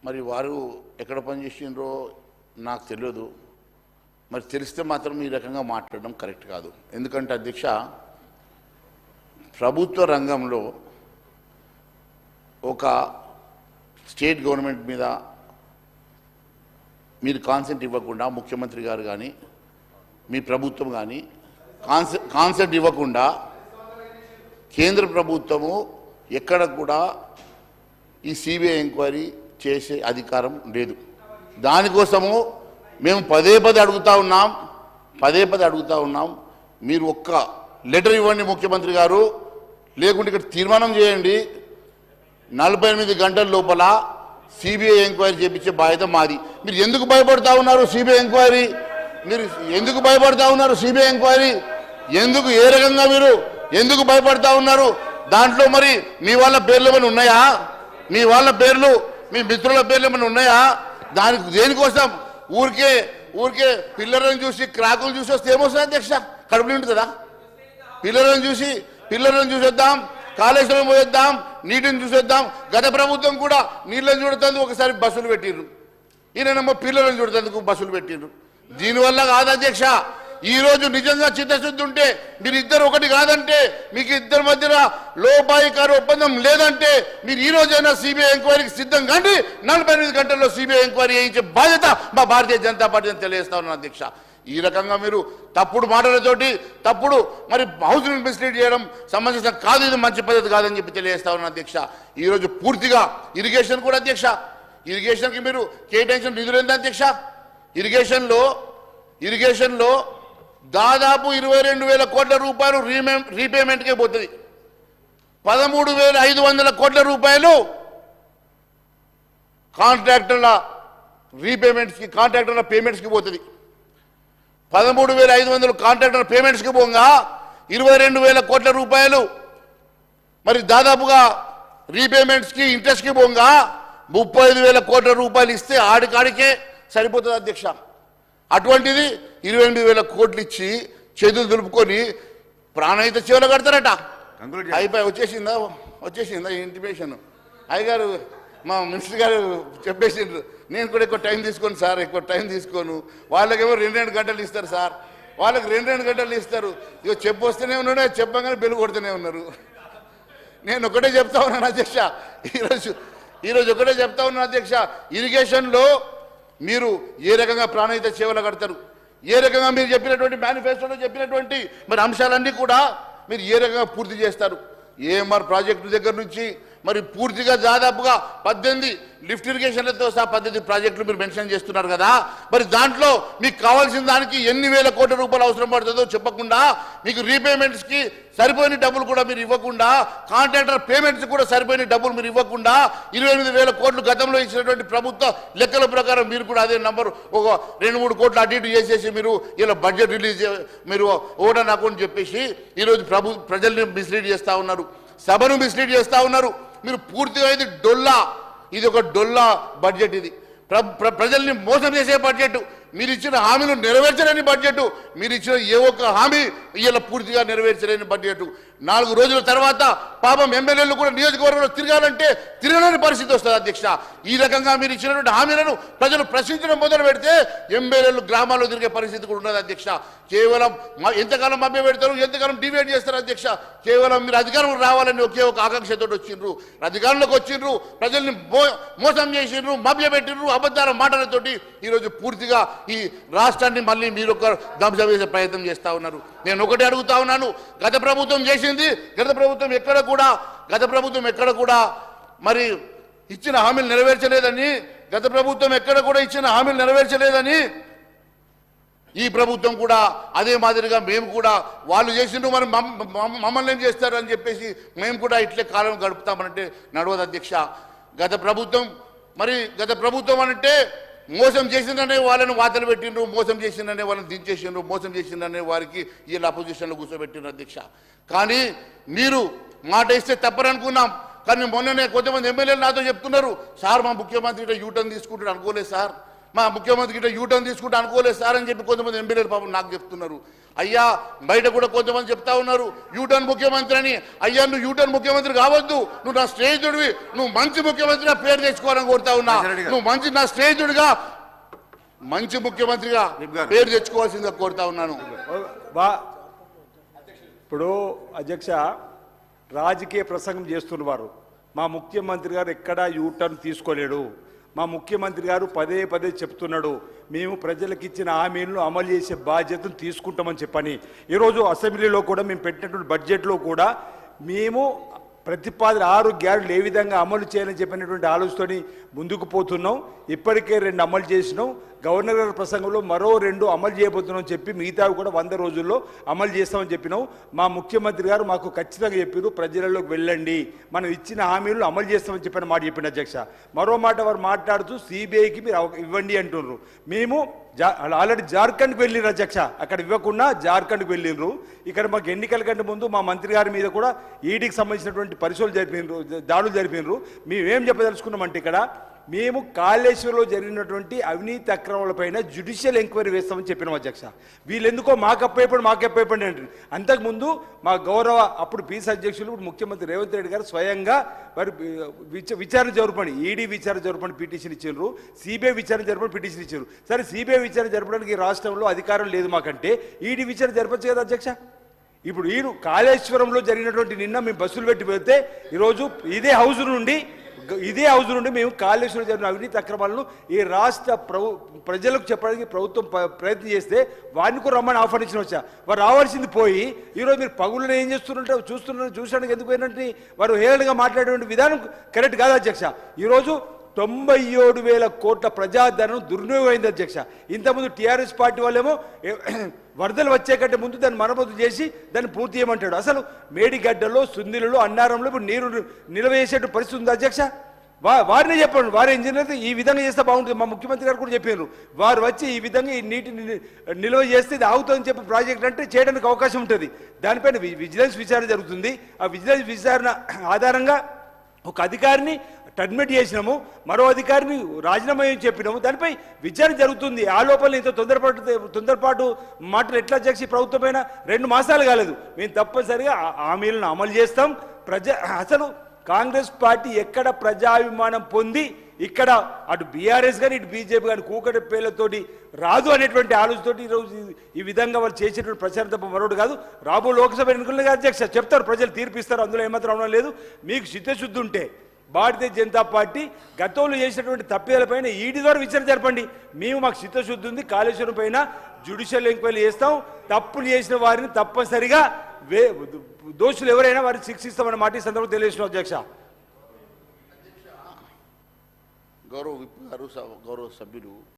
మరి వారు ఎక్కడ పనిచేసిండ్రో నాకు తెలియదు. మరి తెలిస్తే మాత్రం ఈ రకంగా మాట్లాడడం కరెక్ట్ కాదు. ఎందుకంటే అధ్యక్ష, ప్రభుత్వ రంగంలో ఒక స్టేట్ గవర్నమెంట్ మీద మీరు కాన్సెంట్ ఇవ్వకుండా, ముఖ్యమంత్రి గారు కానీ మీ ప్రభుత్వం కానీ కాన్సెంట్ ఇవ్వకుండా కేంద్ర ప్రభుత్వము ఎక్కడ కూడా ఈ సిబిఐ ఎంక్వైరీ చేసే అధికారం లేదు. దానికోసము మేము పదే పదే అడుగుతా ఉన్నాం. మీరు ఒక్క లెటర్ ఇవ్వండి ముఖ్యమంత్రి గారు, లేకుంటే ఇక్కడ తీర్మానం చేయండి, 48 గంటల లోపల సిబిఐ ఎంక్వైరీ చేయించే బాధ్యత మాది. మీరు ఎందుకు భయపడతా ఉన్నారు సిబిఐ ఎంక్వైరీ? మీరు ఎందుకు భయపడతా ఉన్నారు సిబిఐ ఎంక్వైరీ? ఎందుకు, ఏ రకంగా మీరు ఎందుకు భయపడతా ఉన్నారు? దాంట్లో మరి మీ వాళ్ళ పేర్లు ఏమైనా ఉన్నాయా? మీ వాళ్ళ పేర్లు, మీ మిత్రుల పేర్లు ఏమైనా ఉన్నాయా? దేనికోసం ఊరికే పిల్లలను చూసి, క్రాకులు చూసి వస్తే ఏమొస్తుంది అధ్యక్ష? కడుపులు ఉంటుందా? పిల్లలను చూసేద్దాం, కాళేశ్వరం పోయేద్దాం, నీటిని చూసేద్దాం. గత ప్రభుత్వం కూడా నీళ్ళని చూడటానికి ఒకసారి బస్సులు పెట్టిండ్రు, ఈయనేమో పిల్లలను చూడటానికి బస్సులు పెట్టిండ్రు. దీనివల్ల కాదు అధ్యక్ష. ఈరోజు నిజంగా చిత్తశుద్ధి ఉంటే, మీరు ఇద్దరు ఒకటి కాదంటే, మీకు ఇద్దరి మధ్యన లోపాయికారు ఒప్పందం లేదంటే, మీరు ఈ రోజైనా సిబిఐ ఎంక్వైరీకి సిద్ధం కండి. 48 గంటల్లో సిబిఐ ఎంక్వైరీ చేయించే బాధ్యత మా భారతీయ జనతా పార్టీ అని తెలియజేస్తా ఉన్నాను అధ్యక్ష. ఈ రకంగా మీరు తప్పుడు మాటలతోటి మరి హౌస్ని మిస్లీడ్ చేయడం సంబంధించిన కాదు, ఇది మంచి పద్ధతి కాదని చెప్పి తెలియజేస్తా ఉన్నాను అధ్యక్ష. ఈరోజు పూర్తిగా ఇరిగేషన్ కూడా అధ్యక్ష, ఇరిగేషన్కి మీరు కేటాయించిన నిధులు ఎంత అధ్యక్ష? ఇరిగేషన్లో దాదాపు 22,000 కోట్ల రూపాయలు రీపేమెంట్కే పోతుంది. 13,500 కోట్ల రూపాయలు కాంట్రాక్టర్ల రీపేమెంట్స్కి, కాంట్రాక్టర్ల పేమెంట్స్కి పోతుంది. 13,500 కాంట్రాక్టర్ పేమెంట్స్కి పోగా 22,000 కోట్ల రూపాయలు మరి దాదాపుగా రీపేమెంట్స్కి, ఇంట్రెస్ట్కి పోగా 35,000 కోట్ల రూపాయలు ఇస్తే ఆడికాడికే సరిపోతుంది అధ్యక్ష. అటువంటిది 22,000 కోట్లు ఇచ్చి చేతులు దులుపుకొని ప్రాణహిత సేవలు కడతారట. అయిపోయి వచ్చేసిందా ఇంటిమేషన్? అయ్యగారు, మా మినిస్టర్ గారు చెప్పేసిండ్రు, నేను కూడా ఎక్కువ టైం తీసుకోను సార్, ఎక్కువ టైం తీసుకోను. వాళ్ళకేమో 2 గంటలు ఇస్తారు సార్, వాళ్ళకి 2 గంటలు ఇస్తారు. ఇక చెప్పు వస్తూనే ఉన్నాడు, చెప్పగానే బెల్లు కొడుతూనే ఉన్నారు. నేను ఒకటే చెప్తా ఉన్నాను అధ్యక్ష, ఈరోజు ఒకటే చెప్తా ఉన్నాను అధ్యక్ష. ఇరిగేషన్లో మీరు ఏ రకంగా ప్రాణహిత సేవలు కడతారు, ఏ రకంగా మీరు చెప్పినటువంటి మేనిఫెస్టోలో చెప్పినటువంటి మరి అంశాలన్నీ కూడా మీరు ఏ రకంగా పూర్తి చేస్తారు? ఏఎంఆర్ ప్రాజెక్టు దగ్గర నుంచి మరి పూర్తిగా దాదాపుగా 18 లిఫ్ట్ ఇరిగేషన్లతో సహా 18 ప్రాజెక్టులు మీరు మెన్షన్ చేస్తున్నారు కదా. మరి దాంట్లో మీకు కావాల్సిన దానికి ఎన్ని వేల కోట్ల రూపాయలు అవసరం పడుతుందో చెప్పకుండా, మీకు రీపేమెంట్స్కి సరిపోయిన డబ్బులు కూడా మీరు ఇవ్వకుండా, కాంట్రాక్టర్ పేమెంట్స్ కూడా సరిపోయిన డబ్బులు మీరు ఇవ్వకుండా 28,000 కోట్లు గతంలో ఇచ్చినటువంటి ప్రభుత్వ లెక్కల ప్రకారం మీరు కూడా అదే నంబరు ఒక 2-3 కోట్లు అటు ఇటు చేసేసి మీరు ఇలా బడ్జెట్ రిలీజ్ మీరు ఓడన్ అకౌంట్ చెప్పేసి ఈరోజు ప్రజల్ని మిస్లీడ్ చేస్తూ ఉన్నారు, సభను మిస్లీడ్ చేస్తూ ఉన్నారు. మీరు పూర్తిగా ఇది ఒక డొల్లా బడ్జెట్. ఇది ప్రజల్ని మోసం చేసే బడ్జెట్. మీరు ఇచ్చిన హామీలు నెరవేర్చలేని బడ్జెట్. మీరు ఇచ్చిన ఏ ఒక్క హామీ ఇలా పూర్తిగా నెరవేర్చలేని బడ్జెట్. 4 రోజుల తర్వాత పాపం ఎమ్మెల్యేలు కూడా నియోజకవర్గంలో తిరగాలంటే తిరగలేని పరిస్థితి వస్తుంది అధ్యక్ష. ఈ రకంగా మీరు ఇచ్చినటువంటి హామీలను ప్రజలు ప్రశ్నించడం మొదలు పెడితే ఎమ్మెల్యేలు గ్రామాల్లో తిరిగే పరిస్థితి కూడా ఉన్నది అధ్యక్ష. కేవలం ఎంతకాలం మభ్య పెడతారు, ఎంతకాలం డిబేట్ చేస్తారు అధ్యక్ష. కేవలం మీరు అధికారం రావాలని ఒకే ఒక ఆకాంక్షతో వచ్చిండ్రు, అధికారంలోకి వచ్చిండ్రు, ప్రజల్ని మోసం చేసిండ్రు, మభ్య పెట్టిండ్రు, అబద్ధాల మాటలతోటి ఈరోజు పూర్తిగా ఈ రాష్ట్రాన్ని మళ్ళీ మీరు ఒక ధ్వంసం చేసే ప్రయత్నం చేస్తూ ఉన్నారు. నేను ఒకటి అడుగుతా ఉన్నాను, గత ప్రభుత్వం చేసింది, గత ప్రభుత్వం ఎక్కడ కూడా మరి ఇచ్చిన హామీలు నెరవేర్చలేదని, గత ప్రభుత్వం ఎక్కడ కూడా ఇచ్చిన హామీలు నెరవేర్చలేదని ఈ ప్రభుత్వం కూడా అదే మాదిరిగా మేము కూడా వాళ్ళు చేసిండ్రు మరి మమ్మల్ని ఏం చేస్తారు అని చెప్పేసి మేము కూడా ఇట్లే కాలం గడుపుతామనంటే నడవదు అధ్యక్ష. గత ప్రభుత్వం అంటే మోసం చేసిందనే వాళ్ళని వాతలు పెట్టిండ్రు, మోసం చేసిందనే వాళ్ళని దించేసిండ్రు, మోసం చేసిందనే వారికి వీళ్ళ అపోజిషన్లో కూర్చోబెట్టిండ్రు అధ్యక్ష. కానీ మీరు మాట ఇస్తే తప్పరనుకున్నాం. కానీ మొన్ననే కొంతమంది ఎమ్మెల్యేలు నాతో చెప్తున్నారు, సార్ మా ముఖ్యమంత్రి ఇట్లా యూటర్న్ తీసుకుంటాడు అనుకోలేదు సార్, మా ముఖ్యమంత్రి ఇట్లా యూటర్న్ తీసుకుంటే అనుకోలేదు సార్ అని చెప్పి కొంతమంది ఎమ్మెల్యేలు పాపం నాకు చెప్తున్నారు. అయ్యా బయట కూడా కొంతమంది చెప్తా ఉన్నారు యూటర్న్ ముఖ్యమంత్రి అని. అయ్యా నువ్వు యూటర్న్ ముఖ్యమంత్రి కావద్దు, నువ్వు నా స్నేహితుడివి, నువ్వు మంచి ముఖ్యమంత్రిగా పేరు తెచ్చుకోవాలని కోరుతా ఉన్నా. నువ్వు మంచి నా స్నేహితుడిగా మంచి ముఖ్యమంత్రిగా పేరు తెచ్చుకోవాల్సిందిగా కోరుతా ఉన్నాను. ఇప్పుడు అధ్యక్ష రాజకీయ ప్రసంగం చేస్తున్నవారు మా ముఖ్యమంత్రి గారు ఎక్కడా యూటర్న్ తీసుకోలేడు. మా ముఖ్యమంత్రి గారు పదే పదే చెప్తున్నాడు మేము ప్రజలకు ఇచ్చిన హామీలను అమలు చేసే బాధ్యతను తీసుకుంటామని చెప్పని. ఈరోజు అసెంబ్లీలో కూడా మేము పెట్టినటువంటి బడ్జెట్లో కూడా మేము ప్రతిపాదన 6 గ్యారెంటీలు ఏ విధంగా అమలు చేయాలని చెప్పినటువంటి ఆలోచనతోని ముందుకు పోతున్నాం. ఇప్పటికే 2 అమలు చేసినాం. గవర్నర్ గారి ప్రసంగంలో మరో 2 అమలు చేయబోతున్నాం చెప్పి మిగతావి కూడా 100 రోజుల్లో అమలు చేస్తామని చెప్పినాం. మా ముఖ్యమంత్రి గారు మాకు ఖచ్చితంగా చెప్పారు ప్రజలలోకి వెళ్ళండి, మనం ఇచ్చిన హామీలు అమలు చేస్తామని చెప్పిన మాట చెప్పిన అధ్యక్ష. మరో మాట వారు మాట్లాడుతూ సిబిఐకి మీరు ఇవ్వండి అంటున్నారు. మేము ఆల్రెడీ జార్ఖండ్కి వెళ్ళినారు అధ్యక్ష, అక్కడ ఇవ్వకుండా జార్ఖండ్కి వెళ్ళినారు. ఇక్కడ మాకు ఎన్నికల కంటే ముందు మా మంత్రి గారి మీద కూడా ఈడీకి సంబంధించినటువంటి పరిశోధనలు జరిపినారు, దాడులు జరిపినారు. మేమేం చెప్పదలుచుకున్నామంటే ఇక్కడ మేము కాళేశ్వరంలో జరిగినటువంటి అవినీతి అక్రమాలపైన జ్యుడిషియల్ ఎంక్వైరీ వేస్తామని చెప్పినాం అధ్యక్ష. వీళ్ళెందుకో మాకు అప్పైపోండి అంటారు. అంతకుముందు మా గౌరవ అప్పుడు పీసీ అధ్యక్షులు ఇప్పుడు ముఖ్యమంత్రి రేవంత్ రెడ్డి గారు స్వయంగా వారు విచారణ జరపండి, ఈడీ విచారణ జరపండి పిటిషన్ ఇచ్చారు, సిబిఐ విచారణ జరపండి పిటిషన్ ఇచ్చారు. సరే సిబిఐ విచారణ జరపడానికి రాష్ట్రంలో అధికారం లేదు మాకంటే ఈడీ విచారణ జరపచ్చు కదా అధ్యక్ష. ఇప్పుడు ఈ కాళేశ్వరంలో జరిగినటువంటి నిన్న మేము బస్సులు పెట్టి పెడితే ఈరోజు ఇదే హౌస్ నుండి మేము కాళేశ్వరం జరిగిన అవినీతి అక్రమాలను ఈ రాష్ట్ర ప్రజలకు చెప్పడానికి ప్రభుత్వం ప్రయత్నం చేస్తే వారిని కూడా రమ్మని ఆహ్వానించిన వచ్చా. వారు రావాల్సింది పోయి ఈరోజు మీరు పగులను ఏం చేస్తున్నట్టు చూసడానికి ఎందుకు పోయినట్టు వారు హేళనగా మాట్లాడే విధానం కరెక్ట్ కాదు అధ్యక్ష. ఈరోజు 97,000 కోట్ల ప్రజాధనం దుర్వినియోగం అయింది అధ్యక్ష. ఇంతకుముందు టీఆర్ఎస్ పార్టీ వాళ్ళేమో వరదలు వచ్చే కంటే ముందు దాన్ని మరమ్మతు చేసి దాన్ని పూర్తి చేయమంటాడు. అసలు మేడిగడ్డలో సుందిలలో అన్నారంలో ఇప్పుడు నీరు నిల్వ చేసే పరిస్థితి ఉంది అధ్యక్ష. వారినే చెప్పండి, వారి ఇంజనీర్ ఈ విధంగా చేస్తే బాగుంటుంది. మా ముఖ్యమంత్రి గారు కూడా చెప్పారు వారు వచ్చి ఈ విధంగా ఈ నీటిని నిల్వ చేస్తే ఇది ఆగుతుందని చెప్పి ప్రాజెక్ట్ అంటే చేయడానికి అవకాశం ఉంటుంది. దానిపైన విజిలెన్స్ విచారణ జరుగుతుంది. ఆ విజిలెన్స్ విచారణ ఆధారంగా ఒక అధికారిని టర్మినేట్ చేసినాము, మరో అధికారిని రాజీనామా చెప్పినాము. దానిపై విచారణ జరుగుతుంది. ఆ లోపల ఇంత తొందరపాటు మాటలు ఎట్లా అధ్యక్ష ప్రభుత్వం పైన 2 మాసాలు కాలేదు. మేము తప్పనిసరిగా హామీలను అమలు చేస్తాం. అసలు కాంగ్రెస్ పార్టీ ఎక్కడ ప్రజాభిమానం పొంది ఇక్కడ అటు బీఆర్ఎస్ కానీ ఇటు బీజేపీ కానీ కూకటి పేర్లతోటి రాదు అనేటువంటి ఆలోచనతోటి ఈరోజు ఈ విధంగా వాళ్ళు చేసేటువంటి ప్రచారం తప్ప మరొకటి కాదు. రాబో లోక్సభ ఎన్నికల్లో అధ్యక్ష చెప్తారు, ప్రజలు తీర్పిస్తారు, అందులో ఏమాత్రం అవడం లేదు. మీకు చిత్తశుద్ధి ఉంటే భారతీయ జనతా పార్టీ గతంలో చేసినటువంటి తప్పిదాలపైన ఈడీ ద్వారా విచారణ జరపండి. మాకు చిత్తశుద్ధి ఉంది, కాళేశ్వరం పైన జ్యుడిషియల్ ఎంక్వైరీ చేస్తాం. తప్పులు చేసిన వారిని తప్పనిసరిగా దోషులు ఎవరైనా వారిని శిక్షిస్తామన్న మాట ఈ సందర్భంగా తెలియజేసిన అధ్యక్ష. గౌరవ సభ్యులు